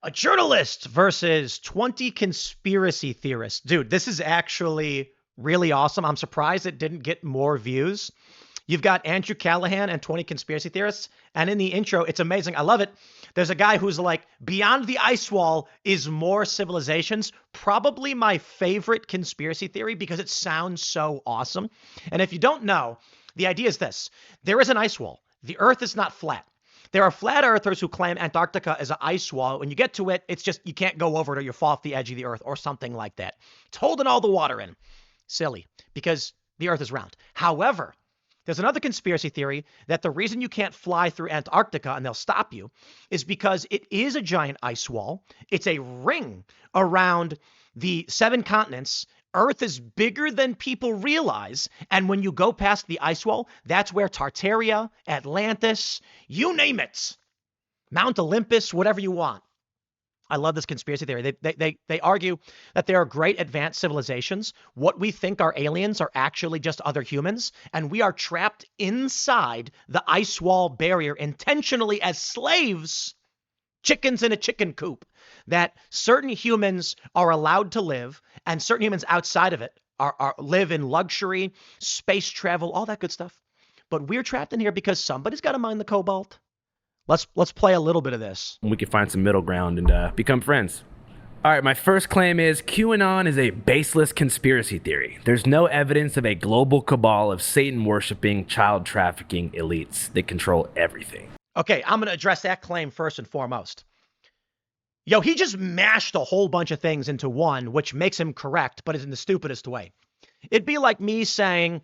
A journalist versus 20 conspiracy theorists. Dude, this is actually really awesome. I'm surprised it didn't get more views. You've got Andrew Callaghan and 20 conspiracy theorists. And in the intro, it's amazing. I love it. There's a guy who's like, beyond the ice wall is more civilizations. Probably my favorite conspiracy theory because it sounds so awesome. And if you don't know, the idea is this. There is an ice wall. The Earth is not flat. There are flat earthers who claim Antarctica is an ice wall. When you get to it, it's just you can't go over it or you fall off the edge of the Earth or something like that. It's holding all the water in. Silly, because the Earth is round. However, there's another conspiracy theory that the reason you can't fly through Antarctica and they'll stop you is because it is a giant ice wall. It's a ring around the 7 continents. Earth is bigger than people realize. And when you go past the ice wall, that's where Tartaria, Atlantis, you name it, Mount Olympus, whatever you want. I love this conspiracy theory. They argue that there are great advanced civilizations. What we think are aliens are actually just other humans. And we are trapped inside the ice wall barrier intentionally as slaves, chickens in a chicken coop, that certain humans are allowed to live and certain humans outside of it live in luxury, space travel, all that good stuff. But we're trapped in here because somebody's got to mine the cobalt. Let's play a little bit of this. We can find some middle ground and become friends. All right, my first claim is QAnon is a baseless conspiracy theory. There's no evidence of a global cabal of Satan-worshipping, child trafficking elites that control everything. Okay, I'm going to address that claim first and foremost. Yo, he just mashed a whole bunch of things into one, which makes him correct, but is in the stupidest way. It'd be like me saying,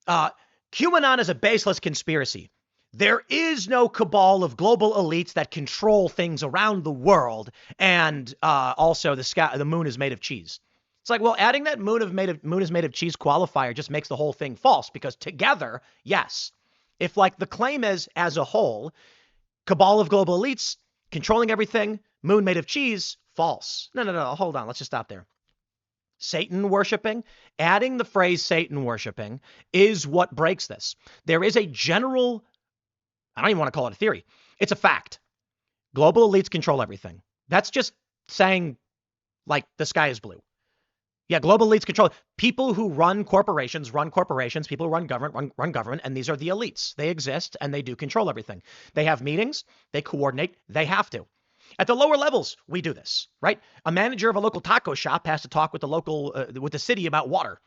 QAnon is a baseless conspiracy. There is no cabal of global elites that control things around the world, and also the moon is made of cheese. It's like, well, adding that moon is made of cheese qualifier just makes the whole thing false, because together, yes. If like the claim is as a whole, cabal of global elites controlling everything, moon made of cheese, false. No, hold on. Let's just stop there. Satan worshiping, adding the phrase Satan worshiping is what breaks this. There is a general, I don't even want to call it a theory. It's a fact. Global elites control everything. That's just saying like the sky is blue. Yeah, global elites control. People who run corporations. People who run government, and these are the elites. They exist, and they do control everything. They have meetings. They coordinate. They have to. At the lower levels, we do this, right? A manager of a local taco shop has to talk with the city about water.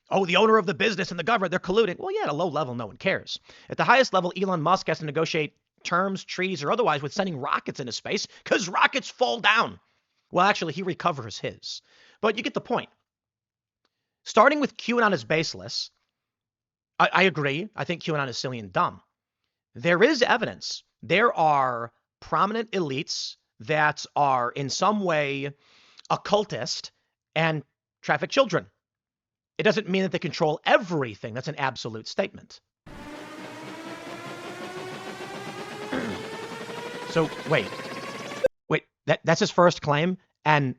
Oh, the owner of the business and the government, they're colluding. Well, yeah, at a low level, no one cares. At the highest level, Elon Musk has to negotiate terms, treaties, or otherwise with sending rockets into space because rockets fall down. Well, actually, he recovers his. But you get the point. Starting with QAnon is baseless. I agree. I think QAnon is silly and dumb. There is evidence. There are prominent elites that are in some way occultist and traffic children. It doesn't mean that they control everything. That's an absolute statement. So wait, that's his first claim. And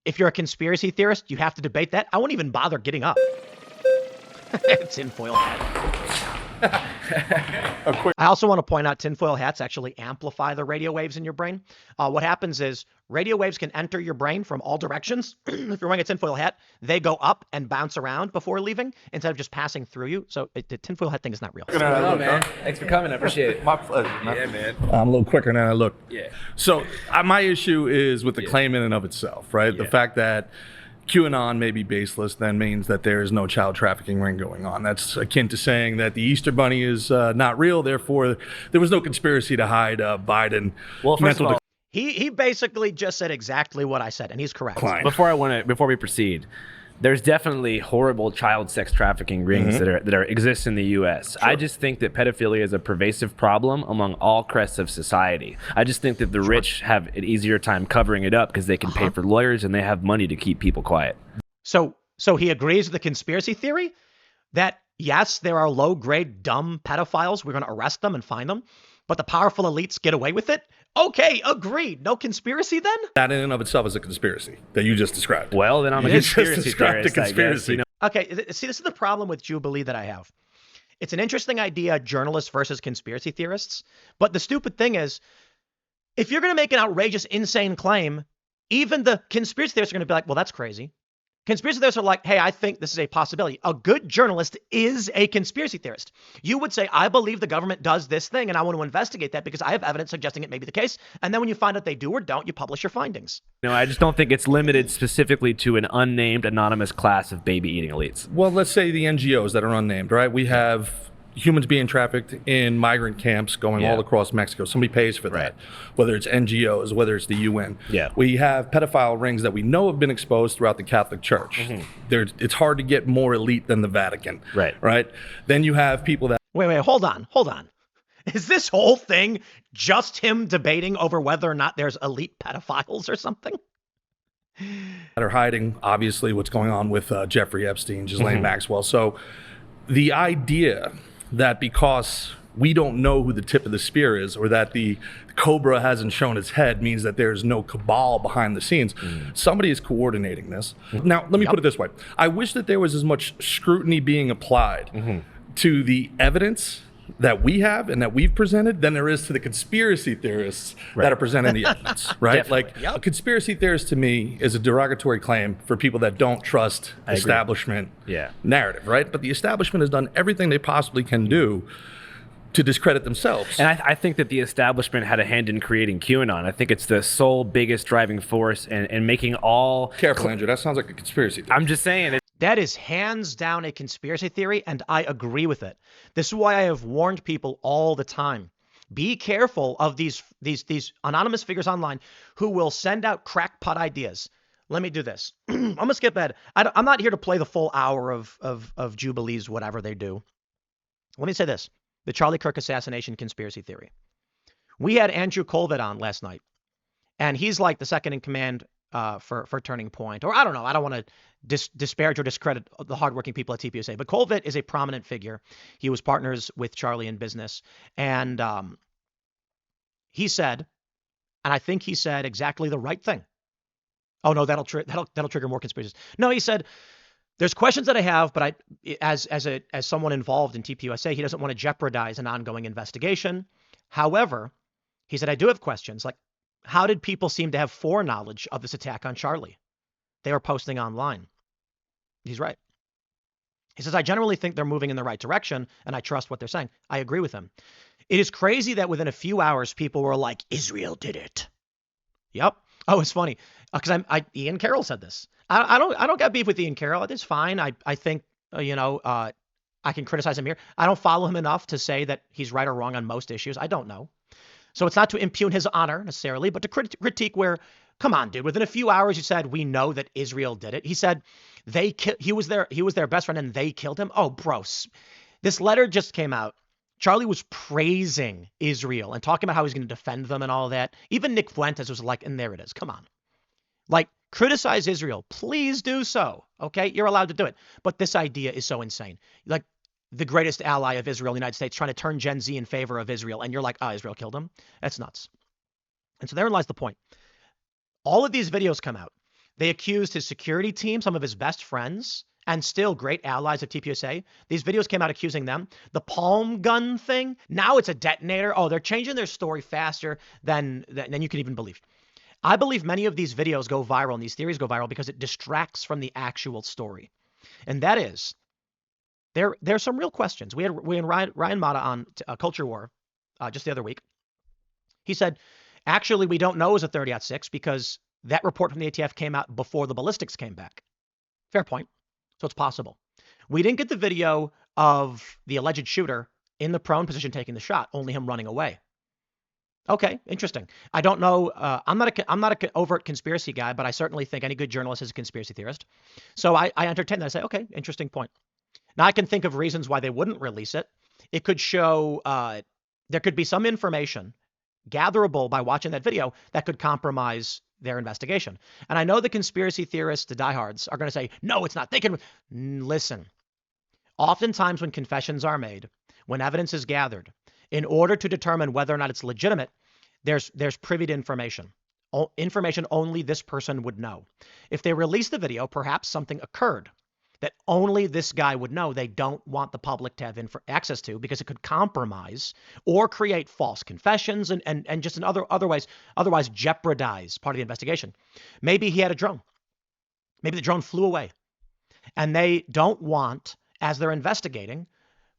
if you're a conspiracy theorist, you have to debate that. I won't even bother getting up. Tinfoil hat. I also want to point out tinfoil hats actually amplify the radio waves in your brain. What happens is radio waves can enter your brain from all directions. If you're wearing a tinfoil hat, they go up and bounce around before leaving instead of just passing through you. So the tinfoil hat thing is not real. Oh, man. Thanks for coming. I appreciate it. My pleasure. Yeah, man. I'm a little quicker than I look. Yeah. So my issue is with the claim in and of itself, right? Yeah. The fact that QAnon may be baseless then means that there is no child trafficking ring going on. That's akin to saying that the Easter Bunny is not real. Therefore, there was no conspiracy to hide Biden. Well, first of all, he basically just said exactly what I said, and he's correct. Before we proceed, there's definitely horrible child sex trafficking rings that exist in the U.S. Sure. I just think that pedophilia is a pervasive problem among all crests of society. I just think that the rich have an easier time covering it up because they can pay for lawyers and they have money to keep people quiet. So he agrees with the conspiracy theory that, yes, there are low-grade, dumb pedophiles. We're going to arrest them and fine them. But the powerful elites get away with it? Okay, agreed. No conspiracy then? That in and of itself is a conspiracy that you just described. Well, then I'm a conspiracy theorist, conspiracy. I guess, Okay, see, this is the problem with Jubilee that I have. It's an interesting idea, journalists versus conspiracy theorists. But the stupid thing is, If you're going to make an outrageous, insane claim, even the conspiracy theorists are going to be like, well, that's crazy. Conspiracy theorists are like, hey, I think this is a possibility. A good journalist is a conspiracy theorist. You would say, I believe the government does this thing, and I want to investigate that because I have evidence suggesting it may be the case. And then when you find out they do or don't, you publish your findings. No, I just don't think it's limited specifically to an unnamed, anonymous class of baby-eating elites. Well, let's say the NGOs that are unnamed, right? We have humans being trafficked in migrant camps going all across Mexico. Somebody pays for that, whether it's NGOs, whether it's the UN. Yeah. We have pedophile rings that we know have been exposed throughout the Catholic Church. It's hard to get more elite than the Vatican. Right? Then you have people that... Wait, hold on. Is this whole thing just him debating over whether or not there's elite pedophiles or something? that are hiding, obviously, what's going on with Jeffrey Epstein, Ghislaine Maxwell. So the idea that because we don't know who the tip of the spear is, or that the cobra hasn't shown its head, means that there's no cabal behind the scenes. Somebody is coordinating this. Now, let me put it this way. I wish that there was as much scrutiny being applied to the evidence that we have and that we've presented than there is to the conspiracy theorists that are presenting the evidence, right? Like, a conspiracy theorist to me is a derogatory claim for people that don't trust establishment narrative, right? But the establishment has done everything they possibly can do to discredit themselves. And I think that the establishment had a hand in creating QAnon. I think it's the sole biggest driving force and making all... Careful, Andrew. That sounds like a conspiracy theory. I'm just saying... That is hands down a conspiracy theory, and I agree with it. This is why I have warned people all the time. Be careful of these anonymous figures online who will send out crackpot ideas. Let me do this. I'm going to skip ahead. I'm not here to play the full hour of Jubilees, whatever they do. Let me say this. The Charlie Kirk assassination conspiracy theory. We had Andrew Colvett on last night, and he's like the second in command for Turning Point. Or I don't know. I don't want to disparage or discredit the hardworking people at TPUSA. But Colvett is a prominent figure. He was partners with Charlie in business. And he said, and I think he said exactly the right thing. Oh, no, that'll trigger more conspiracies. No, he said, there's questions that I have, but as someone involved in TPUSA, he doesn't want to jeopardize an ongoing investigation. However, he said, I do have questions. Like, how did people seem to have foreknowledge of this attack on Charlie? They were posting online. He's right. He says, I generally think they're moving in the right direction, and I trust what they're saying. I agree with him. It is crazy that within a few hours, people were like, Israel did it. Yep. Oh, it's funny because Ian Carroll said this. I don't got beef with Ian Carroll. It's fine. I think I can criticize him here. I don't follow him enough to say that he's right or wrong on most issues. I don't know. So it's not to impugn his honor necessarily, but to critique where, come on, dude. Within a few hours, you said we know that Israel did it. He said he was their best friend and they killed him. Oh, bro, this letter just came out. Charlie was praising Israel and talking about how he's going to defend them and all that. Even Nick Fuentes was like, and there it is. Come on. Like, criticize Israel. Please do so. Okay? You're allowed to do it. But this idea is so insane. Like, the greatest ally of Israel, the United States, trying to turn Gen Z in favor of Israel. And you're like, Israel killed him. That's nuts. And so therein lies the point. All of these videos come out. They accused his security team, some of his best friends, and still great allies of TPUSA. These videos came out accusing them. The palm gun thing, now it's a detonator. Oh, they're changing their story faster than you can even believe. I believe many of these videos go viral and these theories go viral because it distracts from the actual story. And that is, there's some real questions. We had Ryan Mata on Culture War just the other week. He said, actually, we don't know it was a 30-06 because that report from the ATF came out before the ballistics came back. Fair point. So it's possible. We didn't get the video of the alleged shooter in the prone position taking the shot, only him running away. Okay, interesting. I don't know. I'm not an overt conspiracy guy, but I certainly think any good journalist is a conspiracy theorist. So I entertain that. I say, okay, interesting point. Now I can think of reasons why they wouldn't release it. It could show there could be some information gatherable by watching that video that could compromise their investigation. And I know the conspiracy theorists, the diehards, are going to say, no, it's not. They can listen. Oftentimes when confessions are made, when evidence is gathered, in order to determine whether or not it's legitimate, there's privy to information. Information only this person would know. If they release the video, perhaps something occurred. that only this guy would know. They don't want the public to have access to because it could compromise or create false confessions and just in otherwise jeopardize part of the investigation. Maybe he had a drone. Maybe the drone flew away. And they don't want, as they're investigating,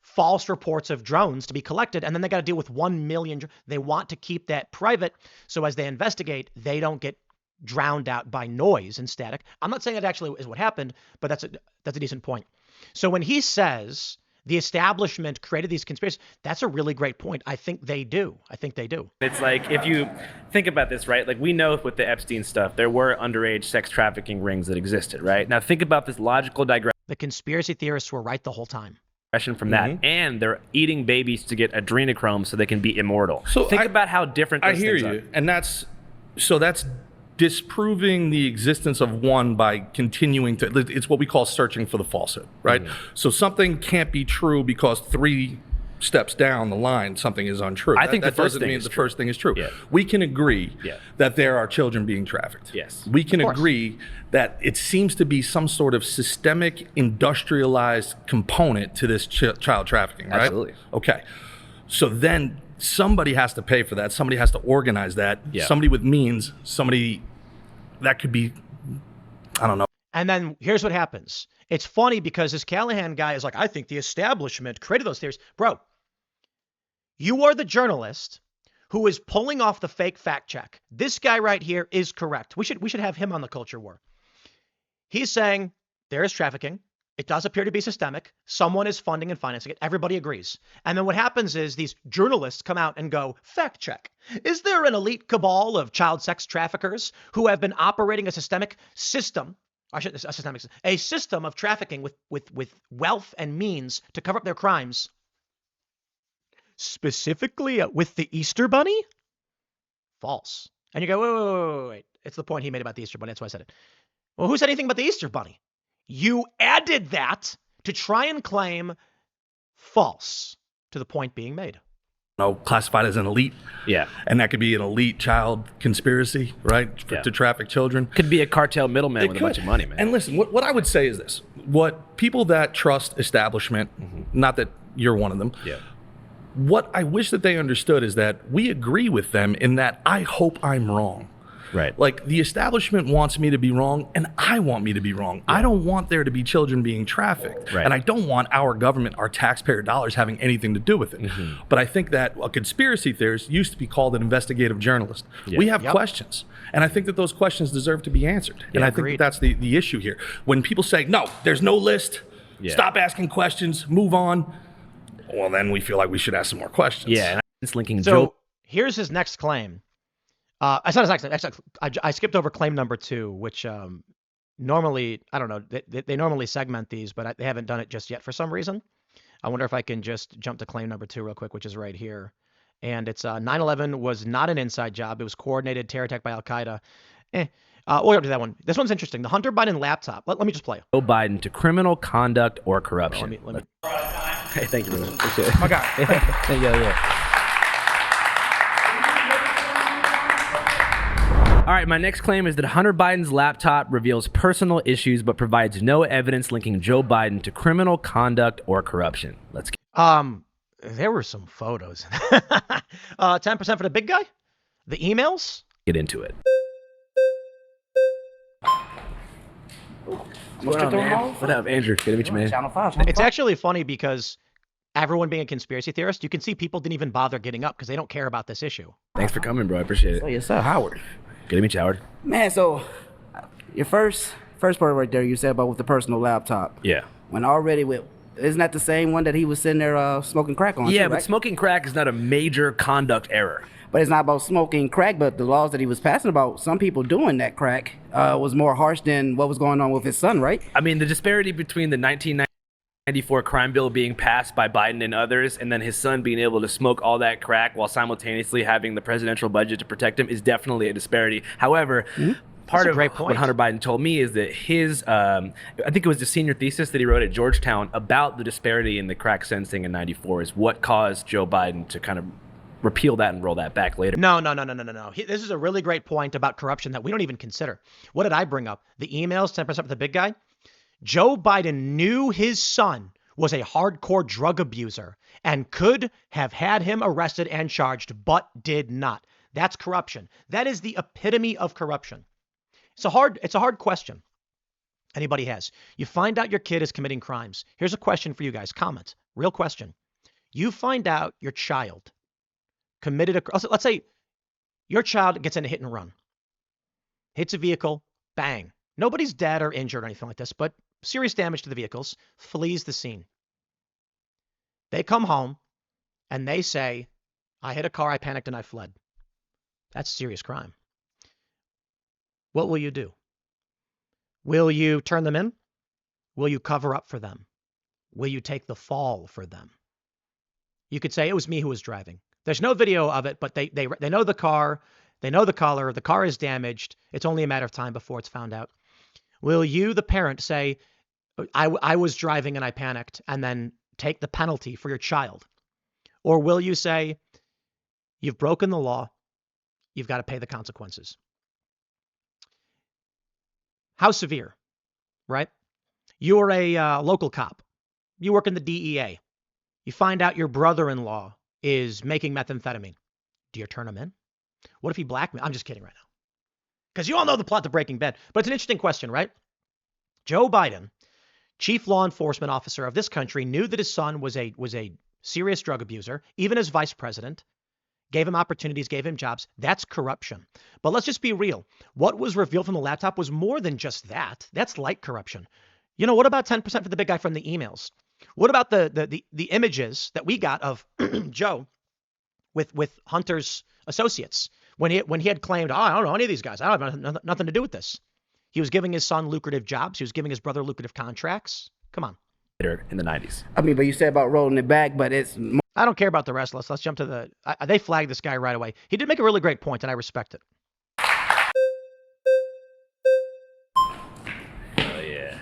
false reports of drones to be collected, and then they got to deal with 1 million. They want to keep that private, so as they investigate, they don't get drowned out by noise and static. I'm not saying that actually is what happened, but that's a decent point. So when he says the establishment created these conspiracies, that's a really great point. I think they do. It's like, if you think about this, right? Like, we know with the Epstein stuff, there were underage sex trafficking rings that existed, right? Now think about this logical digression. The conspiracy theorists were right the whole time. From that, and they're eating babies to get adrenochrome so they can be immortal. So think about how different those things are. And that's disproving the existence of one by continuing to, it's what we call searching for the falsehood, right? So something can't be true because 3 steps down the line something is untrue. I think that doesn't mean the first thing is true. Yeah. We can agree that there are children being trafficked. Yes. We can agree that it seems to be some sort of systemic industrialized component to this child trafficking, right? Absolutely. Okay. So then somebody has to pay for that. Somebody has to organize that. Yeah. Somebody with means, somebody that could be, I don't know. And then here's what happens. It's funny because this Callaghan guy is like, I think the establishment created those theories. Bro, you are the journalist who is pulling off the fake fact check. This guy right here is correct. We should have him on the culture war. He's saying there is trafficking. It does appear to be systemic. Someone is funding and financing it. Everybody agrees. And then what happens is these journalists come out and go, fact check. Is there an elite cabal of child sex traffickers who have been operating a systemic system? A system of trafficking with wealth and means to cover up their crimes, specifically with the Easter Bunny? False. And you go, wait. It's the point he made about the Easter Bunny. That's why I said it. Well, who said anything about the Easter Bunny? You added that to try and claim false to the point being made. Classified as an elite. Yeah. And that could be an elite child conspiracy, right? To traffic children. Could be a cartel middleman with a bunch of money, man. And listen, what I would say is this. What people that trust establishment, not that you're one of them, what I wish that they understood is that we agree with them in that I hope I'm wrong. Right. Like, the establishment wants me to be wrong, and I want me to be wrong. I don't want there to be children being trafficked. Right. And I don't want our government, our taxpayer dollars having anything to do with it. But I think that a conspiracy theorist used to be called an investigative journalist. We have questions. And I think that those questions deserve to be answered. And I think that that's the issue here. When people say, no, there's no list, stop asking questions, move on, well, then we feel like we should ask some more questions. Yeah, and it's linking So here's his next claim. I skipped over claim number 2, which normally, I don't know, they normally segment these, but they haven't done it just yet for some reason. I wonder if I can just jump to claim number 2 real quick, which is right here. And it's 9/11 was not an inside job. It was coordinated terror attack by Al-Qaeda. We'll get to that one. This one's interesting. The Hunter Biden laptop. Let me just play it. Joe Biden to criminal conduct or corruption. Let me. Hey, thank you, man. Appreciate it. My God. Yeah. All right, my next claim is that Hunter Biden's laptop reveals personal issues but provides no evidence linking Joe Biden to criminal conduct or corruption. Let's get there were some photos. 10% for the big guy? The emails? Get into it. What up, man? What up, Andrew? Good to meet you, man. Channel 5. It's actually funny because everyone being a conspiracy theorist, you can see people didn't even bother getting up because they don't care about this issue. Thanks for coming, bro. I appreciate it. Oh, yes, sir. Howard. Good to meet you, Howard. Man, so your first part right there, you said about with the personal laptop. Yeah. When already isn't that the same one that he was sitting there smoking crack on? Yeah, too, but right? smoking crack is not a major conduct error. But it's not about smoking crack, but the laws that he was passing about some people doing that crack was more harsh than what was going on with his son, right? I mean, the disparity between the 1994 crime bill being passed by Biden and others, and then his son being able to smoke all that crack while simultaneously having the presidential budget to protect him is definitely a disparity. However, part of what Hunter Biden told me is that his, I think it was the senior thesis that he wrote at Georgetown about the disparity in the crack sentencing in 94 is what caused Joe Biden to kind of repeal that and roll that back later. No. This is a really great point about corruption that we don't even consider. What did I bring up? The emails, 10% for the big guy? Joe Biden knew his son was a hardcore drug abuser and could have had him arrested and charged, but did not. That's corruption. That is the epitome of corruption. It's a hard question. Anybody has. You find out your kid is committing crimes. Here's a question for you guys. Comment. Real question. You find out your child committed let's say your child gets in a hit and run, hits a vehicle, bang. Nobody's dead or injured or anything like this, but serious damage to the vehicles, flees the scene. They come home and they say, I hit a car, I panicked, and I fled. That's serious crime. What will you do? Will you turn them in? Will you cover up for them? Will you take the fall for them? You could say it was me who was driving. There's no video of it, but they know the car. They know the color. The car is damaged. It's only a matter of time before it's found out. Will you, the parent, say, I was driving and I panicked, and then take the penalty for your child? Or will you say, you've broken the law, you've got to pay the consequences? How severe, right? You're a local cop. You work in the DEA. You find out your brother-in-law is making methamphetamine. Do you turn him in? What if he blackmails? I'm just kidding right now. Because you all know the plot to Breaking Bad. But it's an interesting question, right? Joe Biden, chief law enforcement officer of this country, knew that his son was a serious drug abuser, even as vice president, gave him opportunities, gave him jobs. That's corruption. But let's just be real. What was revealed from the laptop was more than just that. That's light corruption. You know, what about 10% for the big guy from the emails? What about the images that we got of Joe with Hunter's associates when he had claimed, I don't know any of these guys. I don't have nothing to do with this. He was giving his son lucrative jobs. He was giving his brother lucrative contracts. Come on. In the 90s. I mean, but you said about rolling it back, but it's I don't care about the rest. Let's jump to they flagged this guy right away. He did make a really great point, and I respect it. Oh, yeah.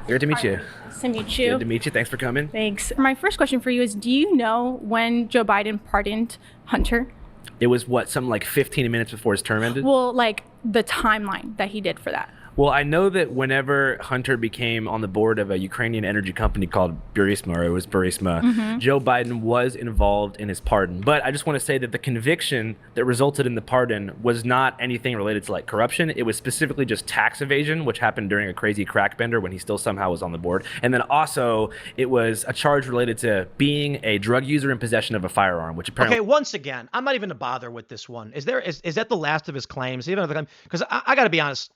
Good to meet you. Nice to meet you. Good to meet you. Thanks for coming. Thanks. My first question for you is, do you know when Joe Biden pardoned Hunter? It was something like 15 minutes before his term ended? Well, like the timeline that he did for that. Well, I know that whenever Hunter became on the board of a Ukrainian energy company called Burisma, or it was Burisma, Joe Biden was involved in his pardon. But I just want to say that the conviction that resulted in the pardon was not anything related to like corruption. It was specifically just tax evasion, which happened during a crazy crack bender when he still somehow was on the board. And then also it was a charge related to being a drug user in possession of a firearm, which apparently... Okay, once again, I'm not even to bother with this one. Is that the last of his claims? Even because I got to be honest.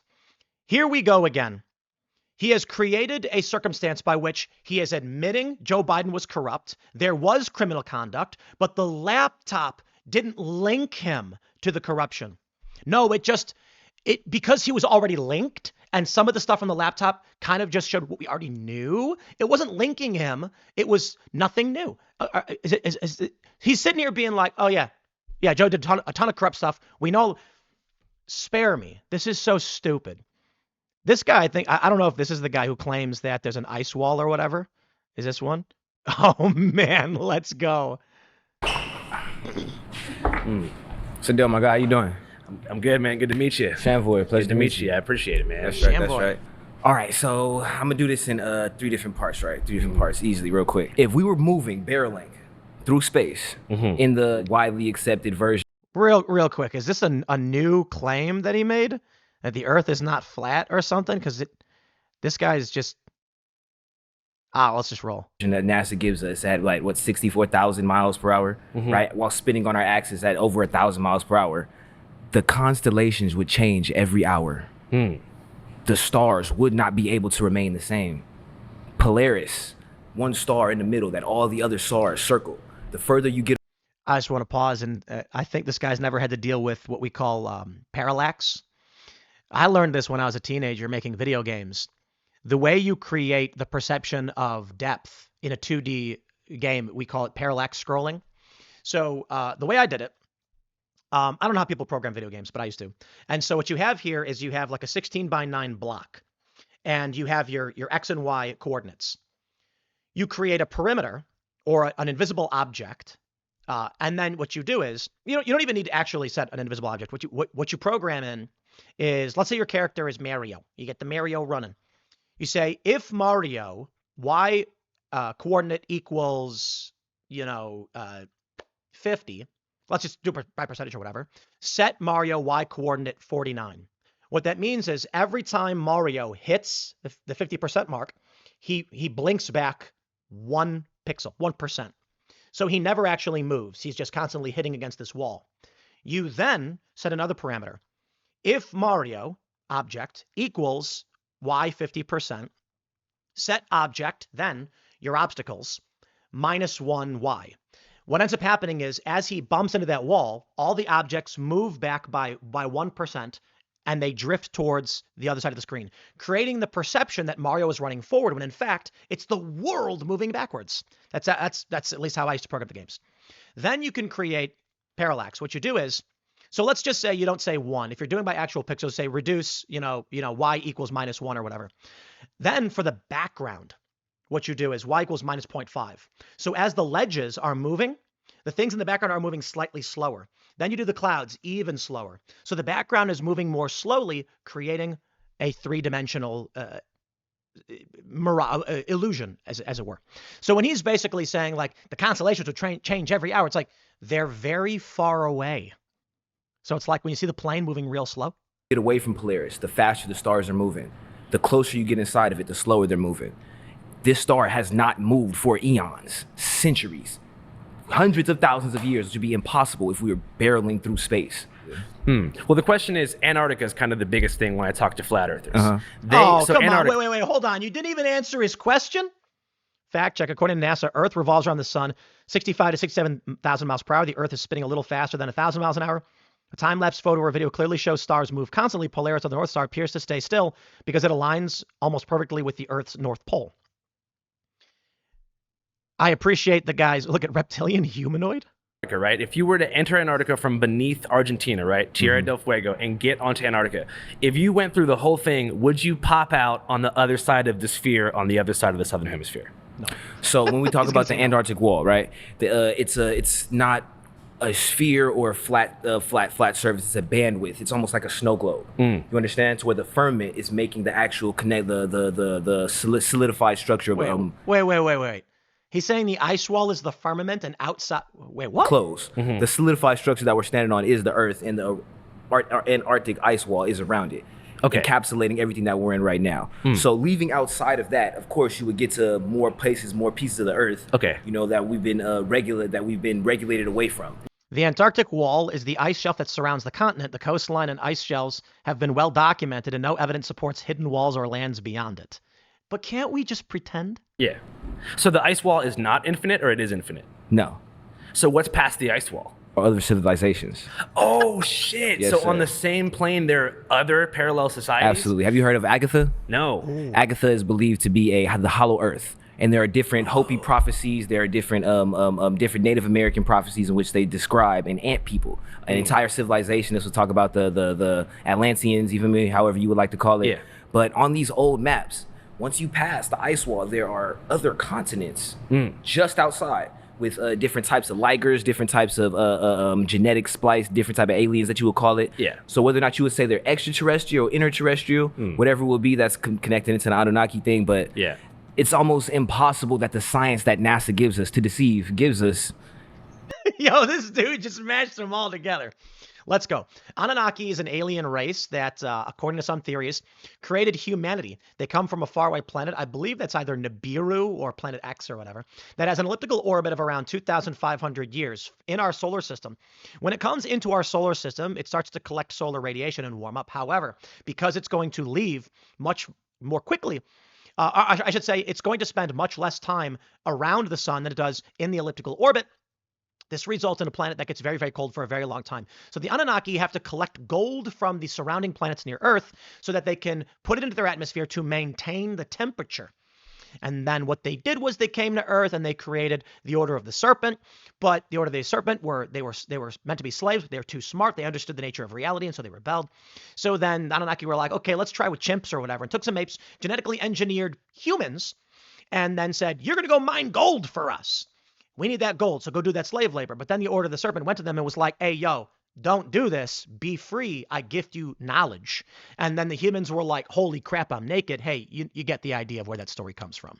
Here we go again. He has created a circumstance by which he is admitting Joe Biden was corrupt. There was criminal conduct, but the laptop didn't link him to the corruption. No, because he was already linked and some of the stuff on the laptop kind of just showed what we already knew. It wasn't linking him. It was nothing new. He's sitting here being like, oh yeah, Joe did a ton of corrupt stuff. We know. Spare me. This is so stupid. This guy, I don't know if this is the guy who claims that there's an ice wall or whatever. Is this one? Oh, man, let's go. Sadil, my guy, how you doing? I'm good, man. Good to meet you. Shamvoy, pleasure Good to meet you. I appreciate it, man. That's right, that's Shamboy. right. All right, so I'm going to do this in 3 different parts, right? 3 different parts, easily, real quick. If we were moving barreling through space in the widely accepted version. Real quick, is this a new claim that he made? That the Earth is not flat or something? Because this guy is just... let's just roll. That NASA gives us at 64,000 miles per hour, right? While spinning on our axis at over 1,000 miles per hour. The constellations would change every hour. The stars would not be able to remain the same. Polaris, one star in the middle that all the other stars circle. The further you get... I just want to pause, and I think this guy's never had to deal with what we call parallax. I learned this when I was a teenager making video games. The way you create the perception of depth in a 2D game, we call it parallax scrolling. So the way I did it, I don't know how people program video games, but I used to. And so what you have here is you have like a 16:9 block, and you have your X and Y coordinates. You create a perimeter or an invisible object. And then what you do is, you don't even need to actually set an invisible object. What you program in is, let's say your character is Mario. You get the Mario running. You say if Mario y coordinate equals 50. Let's just do by percentage or whatever. Set Mario y coordinate 49. What that means is every time Mario hits the 50% mark, he blinks back 1 pixel, 1%. So he never actually moves. He's just constantly hitting against this wall. You then set another parameter. If Mario object equals y 50%, set object, then your obstacles, minus 1y. What ends up happening is as he bumps into that wall, all the objects move back by 1%, and they drift towards the other side of the screen, creating the perception that Mario is running forward, when in fact, it's the world moving backwards. That's at least how I used to program the games. Then you can create parallax. What you do is, so let's just say you don't say 1. If you're doing by actual pixels, say reduce, y equals minus 1 or whatever. Then for the background, what you do is y equals minus 0.5. So as the ledges are moving, the things in the background are moving slightly slower. Then you do the clouds even slower. So the background is moving more slowly, creating a three-dimensional illusion, as it were. So when he's basically saying like the constellations would change every hour, it's like they're very far away. So it's like when you see the plane moving real slow. Get away from Polaris, the faster the stars are moving. The closer you get inside of it, the slower they're moving. This star has not moved for eons, centuries, hundreds of thousands of years, which would be impossible if we were barreling through space. Well, the question is, Antarctica is kind of the biggest thing when I talk to flat earthers. Come on, wait, hold on. You didn't even answer his question? Fact check. According to NASA, Earth revolves around the sun 65 to 67,000 miles per hour. The Earth is spinning a little faster than 1,000 miles an hour. A time-lapse photo or video clearly shows stars move constantly. Polaris of the North Star appears to stay still because it aligns almost perfectly with the Earth's North Pole. I appreciate the guys. Look at reptilian humanoid. Right? If you were to enter Antarctica from beneath Argentina, right, Tierra del Fuego, and get onto Antarctica, if you went through the whole thing, would you pop out on the other side of the sphere, on the other side of the southern hemisphere? No. So when we talk about the Antarctic wall, right, it's not a sphere or a flat surface. It's a bandwidth. It's almost like a snow globe. You understand? So where the firmament is making the actual the solidified structure of Wait. He's saying the ice wall is the firmament and outside. Wait, what? Close. The solidified structure that we're standing on is the Earth, and the Antarctic ice wall is around it, encapsulating everything that we're in right now. So leaving outside of that, of course, you would get to more places, more pieces of the Earth. That we've been regulated away from. The Antarctic wall is the ice shelf that surrounds the continent. The coastline and ice shelves have been well documented, and no evidence supports hidden walls or lands beyond it. But can't we just pretend? Yeah. So the ice wall is not infinite, or it is infinite? No. So what's past the ice wall? Or other civilizations. Oh, shit. Yes, so sir. on the same plane, there are other parallel societies? Absolutely. Have you heard of Agatha? No. Ooh. Agatha is believed to be the hollow earth. And there are different Hopi prophecies. There are different different Native American prophecies in which they describe an ant people, an entire civilization. This will talk about the Atlanteans, even however you would like to call it. Yeah. But on these old maps, once you pass the ice wall, there are other continents just outside with different types of ligers, different types of genetic splice, different type of aliens that you would call it. Yeah. So whether or not you would say they're extraterrestrial, interterrestrial, whatever it will be, that's connected into the Anunnaki thing. But yeah, it's almost impossible that the science that NASA gives us to deceive gives us. Yo, this dude just mashed them all together. Let's go. Anunnaki is an alien race that, according to some theories, created humanity. They come from a faraway planet. I believe that's either Nibiru or Planet X or whatever, that has an elliptical orbit of around 2,500 years in our solar system. When it comes into our solar system, it starts to collect solar radiation and warm up. However, because it's going to leave much more quickly, I should say it's going to spend much less time around the sun than it does in the elliptical orbit. This results in a planet that gets very, very cold for a very long time. So the Anunnaki have to collect gold from the surrounding planets near Earth so that they can put it into their atmosphere to maintain the temperature. And then what they did was they came to Earth and they created the Order of the Serpent. But the Order of the Serpent were meant to be slaves. But they were too smart. They understood the nature of reality, and so they rebelled. So then the Anunnaki were like, okay, let's try with chimps or whatever, and took some apes, genetically engineered humans, and then said, you're going to go mine gold for us. We need that gold, so go do that slave labor. But then the Order of the Serpent went to them and was like, hey, yo, don't do this. Be free. I gift you knowledge. And then the humans were like, holy crap, I'm naked. Hey, you get the idea of where that story comes from.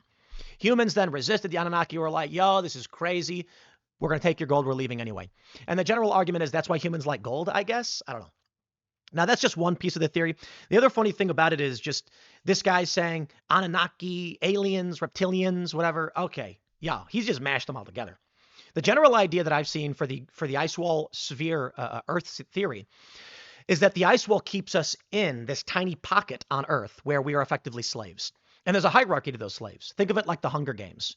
Humans then resisted. The Anunnaki were like, yo, this is crazy. We're going to take your gold. We're leaving anyway. And the general argument is that's why humans like gold, I guess. I don't know. Now, that's just one piece of the theory. The other funny thing about it is just this guy saying Anunnaki, aliens, reptilians, whatever. Okay, yeah, he's just mashed them all together. The general idea that I've seen for the ice wall sphere Earth theory is that the ice wall keeps us in this tiny pocket on Earth where we are effectively slaves. And there's a hierarchy to those slaves. Think of it like the Hunger Games.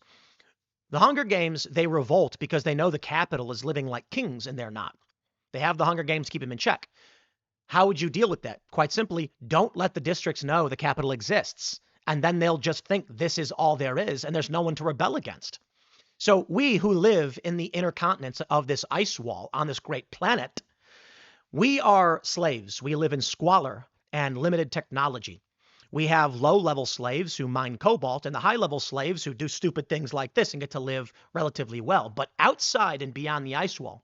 The Hunger Games, they revolt because they know the capital is living like kings and they're not. They have the Hunger Games keep them in check. How would you deal with that? Quite simply, don't let the districts know the capital exists. And then they'll just think this is all there is and there's no one to rebel against. So we who live in the inner continents of this ice wall on this great planet, we are slaves. We live in squalor and limited technology. We have low-level slaves who mine cobalt and the high-level slaves who do stupid things like this and get to live relatively well. But outside and beyond the ice wall,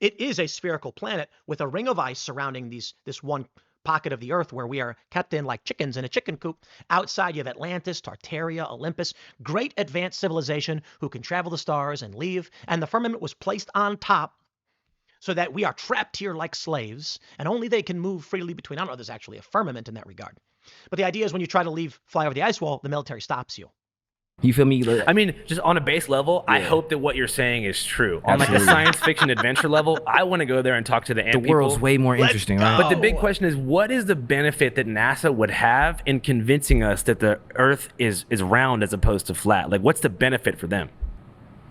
it is a spherical planet with a ring of ice surrounding this one pocket of the Earth where we are kept in like chickens in a chicken coop. Outside, you have Atlantis, Tartaria, Olympus, great advanced civilization who can travel the stars and leave. And the firmament was placed on top so that we are trapped here like slaves, and only they can move freely between. I don't know if there's actually a firmament in that regard. But the idea is when you try to fly over the ice wall, the military stops you. You feel me? I mean, just on a base level, I hope that what you're saying is true. On like a science fiction adventure level, I want to go there and talk to the ant The people. world's way more interesting, right? But the big question is, what is the benefit that NASA would have in convincing us that the Earth is round as opposed to flat? Like, what's the benefit for them?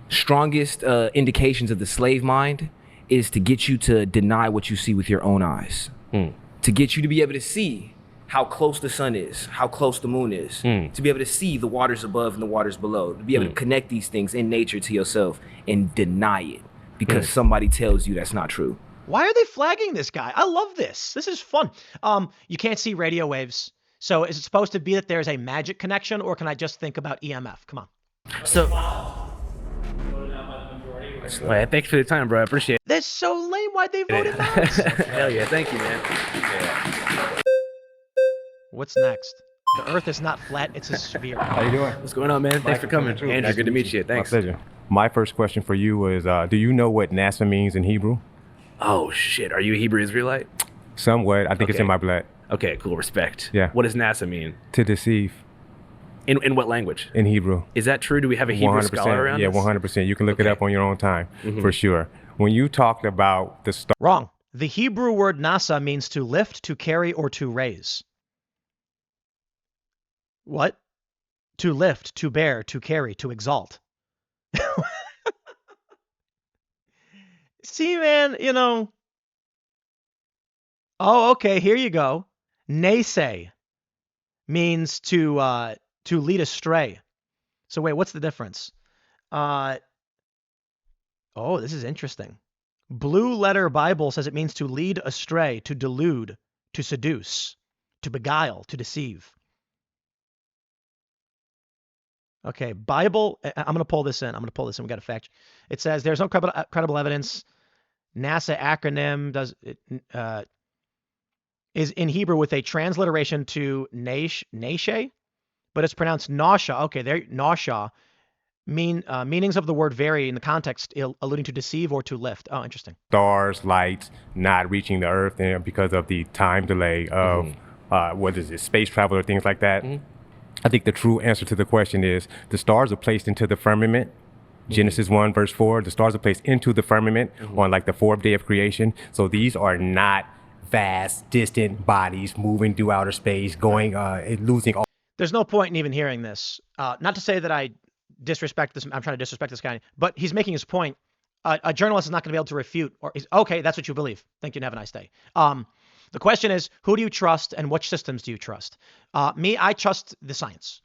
Strongest indications of the slave mind is to get you to deny what you see with your own eyes. To get you to be able to see how close the sun is, how close the moon is, to be able to see the waters above and the waters below, to be able to connect these things in nature to yourself and deny it because somebody tells you that's not true. Why are they flagging this guy? I love this. This is fun. You can't see radio waves. So is it supposed to be that there's a magic connection, or can I just think about EMF? Come on. So, thanks for the time, bro. I appreciate it. That's so lame. Why'd they vote it out? Hell yeah, thank you, man. What's next? The Earth is not flat. It's a sphere. How you doing? What's going on, man? Thanks for coming. Andrew, good to meet you. Thanks. My pleasure. My first question for you is, do you know what NASA means in Hebrew? Oh, shit. Are you a Hebrew Israelite? Somewhat. I think it's Okay. in my blood. Okay, cool. Respect. Yeah. What does NASA mean? To deceive In what language? in Hebrew. Is that true? Do we have a Hebrew scholar around Yeah, us? 100%. You can look it Okay. up on your own time, for sure. When you talked about the star, Wrong. The Hebrew word nasa means to lift, to carry, or to raise. What? To lift, to bear, to carry, to exalt. See, man, Oh, okay, here you go. Naysay means to lead astray. So wait, what's the difference? Oh, this is interesting. Blue Letter Bible says it means to lead astray, to delude, to seduce, to beguile, to deceive. Okay, Bible. I'm going to pull this in. We got a fact. It says there's no credible evidence. NASA acronym is in Hebrew with a transliteration to Neshe, but it's pronounced Nasha. Okay, there, Nasha. Meanings of the word vary in the context, alluding to deceive or to lift. Oh, interesting. stars, lights not reaching the Earth because of the time delay of, space travel or things like that. I think the true answer to the question is the stars are placed into the firmament. Genesis 1 verse 4, the stars are placed into the firmament on like the fourth day of creation. So these are not vast, distant bodies moving through outer space, going, losing all. There's no point in even hearing this. Not to say that I disrespect this. I'm trying to disrespect this guy, but he's making his point. A journalist is not going to be able to refute, or okay, that's what you believe. Thank you and have a nice day. The question is, who do you trust and which systems do you trust? Me, I trust the science.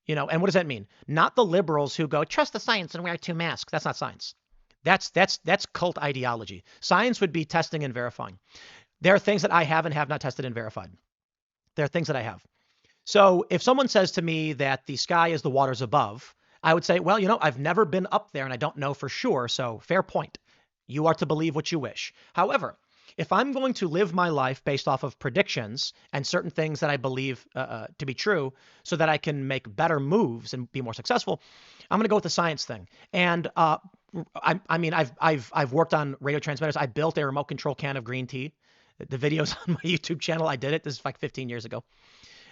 And what does that mean? Not the liberals who go, trust the science and wear 2 masks. That's not science. That's cult ideology. Science would be testing and verifying. There are things that I have and have not tested and verified. There are things that I have. So if someone says to me that the sky is the waters above, I would say, well, I've never been up there and I don't know for sure. So fair point. You are to believe what you wish. However, if I'm going to live my life based off of predictions and certain things that I believe to be true so that I can make better moves and be more successful, I'm going to go with the science thing. And I mean, I've worked on radio transmitters. I built a remote control can of green tea. The videos on my YouTube channel, I did it. This is like 15 years ago.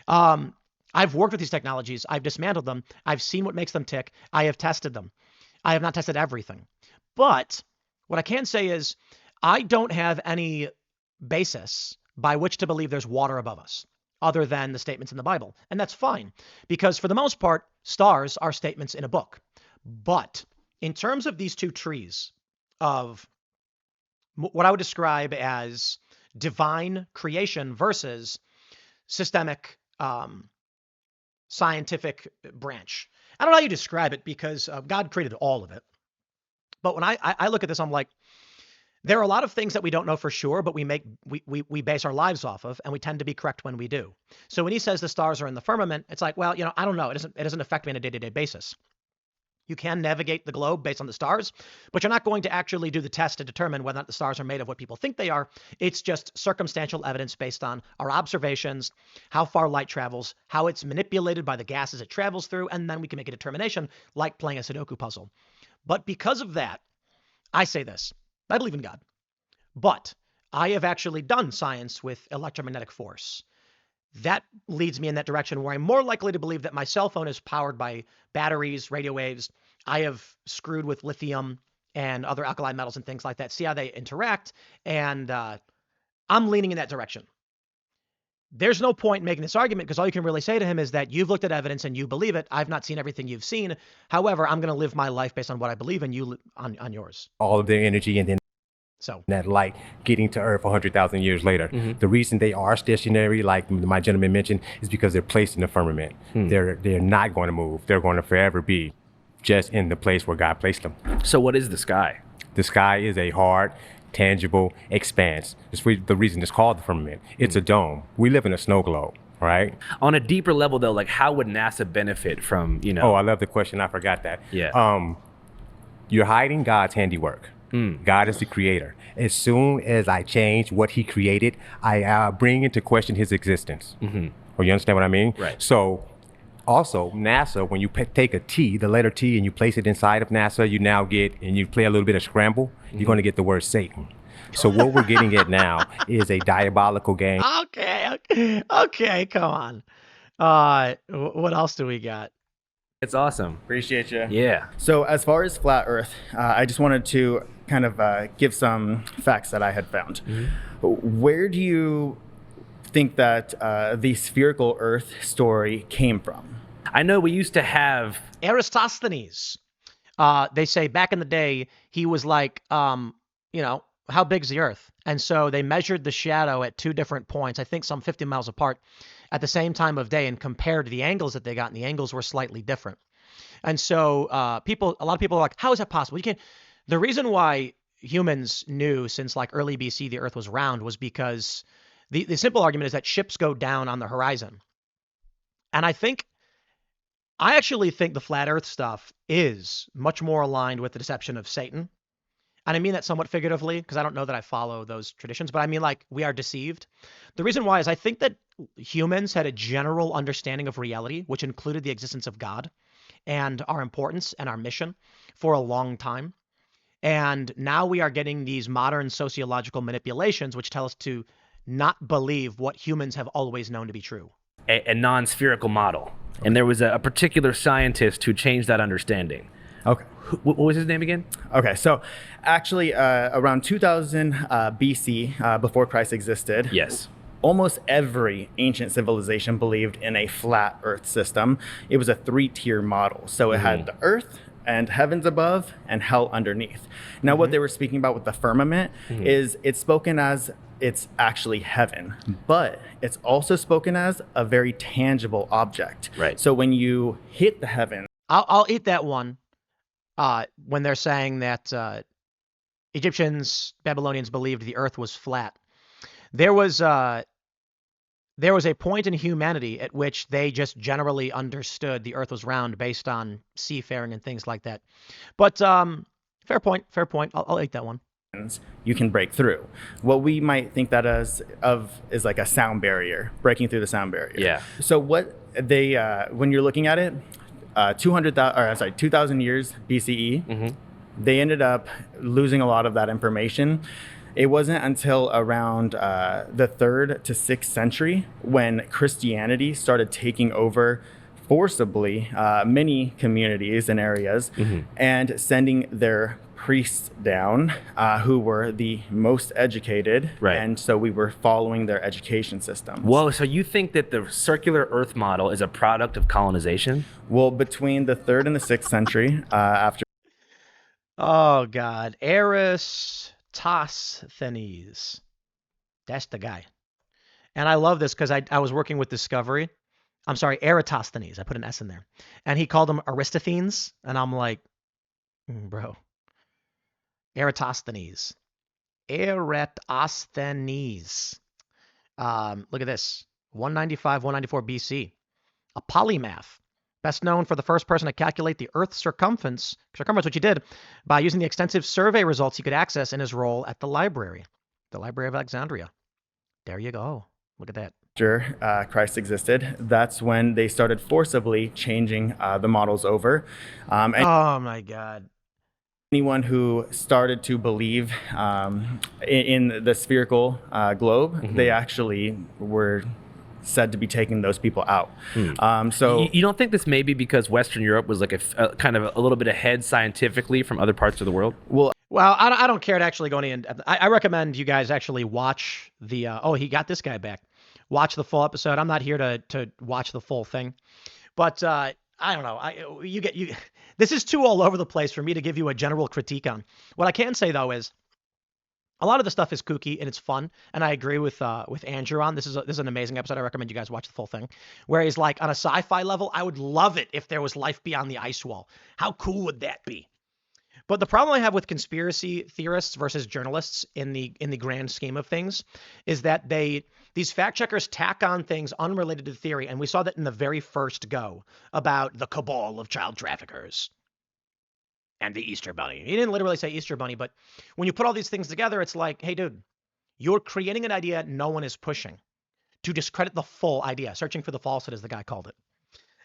I've worked with these technologies. I've dismantled them. I've seen what makes them tick. I have tested them. I have not tested everything. But what I can say is I don't have any basis by which to believe there's water above us other than the statements in the Bible. And that's fine because for the most part, stars are statements in a book. But in terms of these two trees of what I would describe as divine creation versus systemic scientific branch. I don't know how you describe it because God created all of it. But when I look at this, I'm like, there are a lot of things that we don't know for sure, but we base our lives off of, and we tend to be correct when we do. So when he says the stars are in the firmament, it's like, well, I don't know. It doesn't affect me on a day-to-day basis. You can navigate the globe based on the stars, but you're not going to actually do the test to determine whether or not the stars are made of what people think they are. It's just circumstantial evidence based on our observations, how far light travels, how it's manipulated by the gases it travels through, and then we can make a determination like playing a Sudoku puzzle. But because of that, I say this. I believe in God, but I have actually done science with electromagnetic force. That leads me in that direction where I'm more likely to believe that my cell phone is powered by batteries, radio waves. I have screwed with lithium and other alkali metals and things like that, see how they interact, and I'm leaning in that direction. There's no point in making this argument because all you can really say to him is that you've looked at evidence and you believe it. I've not seen everything you've seen. However, I'm going to live my life based on what I believe and you on yours. All of their energy and then So that light getting to Earth 100,000 years later. The reason they are stationary, like my gentleman mentioned, is because they're placed in the firmament. They're not going to move. They're going to forever be just in the place where God placed them. So what is the sky? The sky is a hard, tangible expanse. It's the reason it's called the firmament. It's a dome. We live in a snow globe, right? On a deeper level, though, like how would NASA benefit from, Oh, I love the question. I forgot that. Yeah. You're hiding God's handiwork. God is the creator. As soon as I change what he created, I bring into question his existence. Or you understand what I mean? Right. So also NASA, when you take a T, the letter T, and you place it inside of NASA, you now get, and you play a little bit of scramble, you're going to get the word Satan. So what we're getting at now is a diabolical game. Okay, come on. What else do we got? It's awesome. Appreciate you. Yeah. So as far as flat Earth, I just wanted to kind of give some facts that I had found. Where do you think that the spherical Earth story came from? I know we used to have Eratosthenes. They say back in the day, he was like, how big's the Earth? And so they measured the shadow at two different points, I think some 50 miles apart, at the same time of day and compared the angles that they got, and the angles were slightly different. And so a lot of people are like, how is that possible? The reason why humans knew since like early BC the Earth was round was because the simple argument is that ships go down on the horizon. And I actually think the flat Earth stuff is much more aligned with the deception of Satan. And I mean that somewhat figuratively because I don't know that I follow those traditions, but I mean like we are deceived. The reason why is I think that humans had a general understanding of reality, which included the existence of God and our importance and our mission for a long time. And now we are getting these modern sociological manipulations which tell us to not believe what humans have always known to be true. a non-spherical model. And there was a particular scientist who changed that understanding. Okay. What was his name again? Okay, so actually around 2000 BC, before Christ existed, Yes. almost every ancient civilization believed in a flat Earth system. It was a 3-tier model. So it had the Earth and heavens above and hell underneath. Now, what they were speaking about with the firmament is it's spoken as it's actually heaven, but it's also spoken as a very tangible object. Right. So when you hit the heaven, I'll eat that one when they're saying that Egyptians, Babylonians believed the earth was flat. There was a point in humanity at which they just generally understood the earth was round based on seafaring and things like that. But fair point. I'll eat that one. you can break through. What we might think that is like a sound barrier, breaking through the sound barrier. Yeah. So what they when you're looking at it, 2,000 years BCE, they ended up losing a lot of that information. It wasn't until around the 3rd to 6th century when Christianity started taking over forcibly many communities and areas and sending their priests down who were the most educated. Right. And so we were following their education systems. Whoa, so you think that the circular Earth model is a product of colonization? Well, between the 3rd and the 6th century, after. Oh, God. Eratosthenes. That's the guy. And I love this because I was working with Discovery. I'm sorry, Eratosthenes. I put an S in there. And he called him Aristophanes. And I'm like, bro. Eratosthenes. Eratosthenes. Look at this. 195, 194 BC. A polymath. Best known for the first person to calculate the Earth's circumference, which he did by using the extensive survey results he could access in his role at the Library of Alexandria. There you go. Look at that. After Christ existed, that's when they started forcibly changing the models over. And Oh, my God. anyone who started to believe in the spherical globe, they actually were said to be taking those people out. So You don't think this may be because Western Europe was like a kind of a little bit ahead scientifically from other parts of the world? well, I don't care to actually go any in. I recommend you guys actually watch the. Oh, he got this guy back. Watch the full episode. I'm not here to watch the full thing, but I don't know. This is too all over the place for me to give you a general critique on. What I can say though is, a lot of the stuff is kooky and it's fun, and I agree with Andrew on this is an amazing episode. I recommend you guys watch the full thing. Where he's like, on a sci-fi level, I would love it if there was life beyond the ice wall. How cool would that be? But the problem I have with conspiracy theorists versus journalists in the grand scheme of things is that these fact checkers tack on things unrelated to theory, and we saw that in the very first go about the cabal of child traffickers and the Easter Bunny. He didn't literally say Easter Bunny, but when you put all these things together, it's like, hey, dude, you're creating an idea no one is pushing to discredit the full idea. Searching for the falsehood, as the guy called it.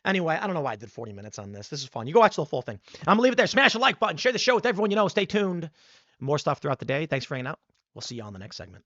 Anyway, I don't know why I did 40 minutes on this. This is fun. You go watch the full thing. I'm going to leave it there. Smash the like button. Share the show with everyone you know. Stay tuned. More stuff throughout the day. Thanks for hanging out. We'll see you on the next segment.